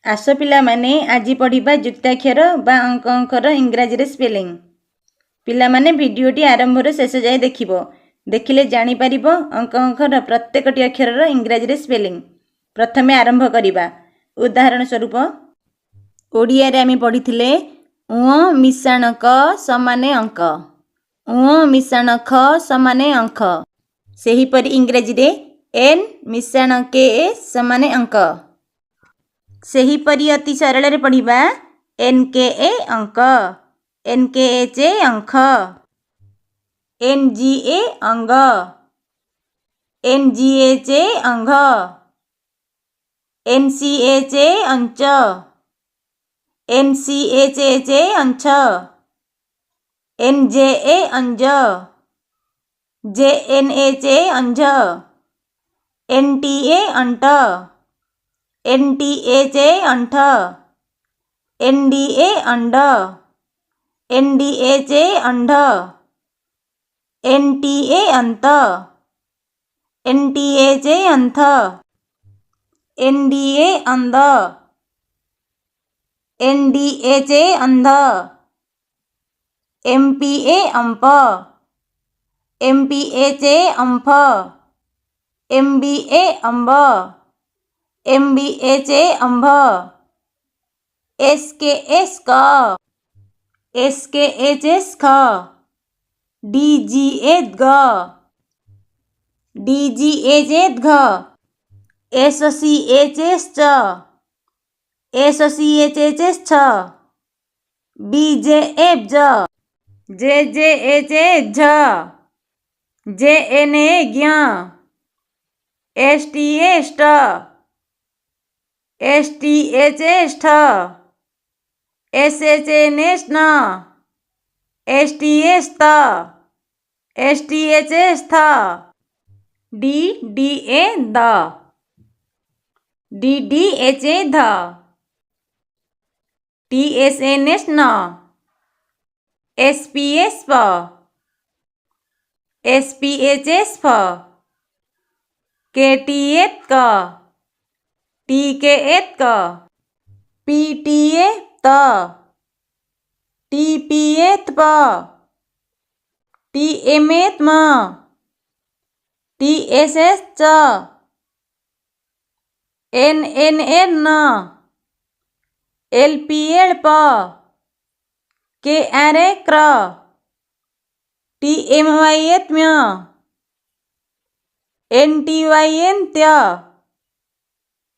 आस पिला माने आज पढ़िबा जुक्ताक्षर बा अंक अंकर इंग्राजी रे स्पेलिंग। पिला माने वीडियोटी आरंभ शेष जाए देखिबो। देखिले जानी परिबो अंक अंकर प्रत्येकटी अक्षर इंग्राजी रे स्पेलिंग। प्रथमे आरंभ करिबा। उदाहरण स्वरूप ओडिया रे आमी पढ़िथिले उ मिश्रण क समाने अंक, उ मिश्रण ख समाने अंक। सेही परि इंग्राजी रे एन मिश्रण के समाने अंक। सेही परि अति सरल रे पढ़िबा एन के ए अंक, एन के एच ए अंक, एन जी ए अंग, एन जी एच ए अंग, एन सी एच ए अंच, N C H H A अंच, एन जे ए अंज, जे एन एच ए अंज, एन टी ए अंट, एन टी एच ए अंठ, N D A अंड, N D H A अंड, N T A अंत, N T H A अंथ, N D A अंध, N D H A अंध, M P A अंप, M P H A अंफ, M B A अंब, M B H A अंभ, S K S क, S K H S ख, D G A ग, D G H A घ, S C H S च, S C H H S छ, B J F ज, J J H A झ, जे N A ज्ञ, S T A ष्ट, S T H A ष्ठ, S H N A स्न, S T ए स्त, S T H ए स्थ, डी डी ए द, डी डी एच ए ध, टी एस एन एस न, एस पी एस प, एस पी एच एस फ, के टी एत क, टी के एत क, पी टी ए त, टी पी एत प, टी एम एत म, टी एस एस च, एन एन एन न, एल पी एल प, के आर ए क्र, टी एम वाई एत म्य, एन टी वाई एन त्य,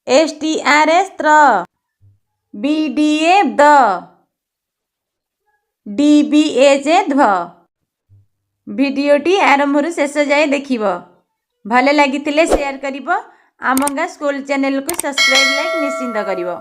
एस टी आर एस त्र, बी डी ए द, डी बी एच ए ध्व। भिडियोटी आरंभ शेष जाए देखिबो। भले लागिथिले शेयर करिबो। आम गाँ स्कूल चैनल को सब्सक्राइब लाइक निश्चिंत करिबो।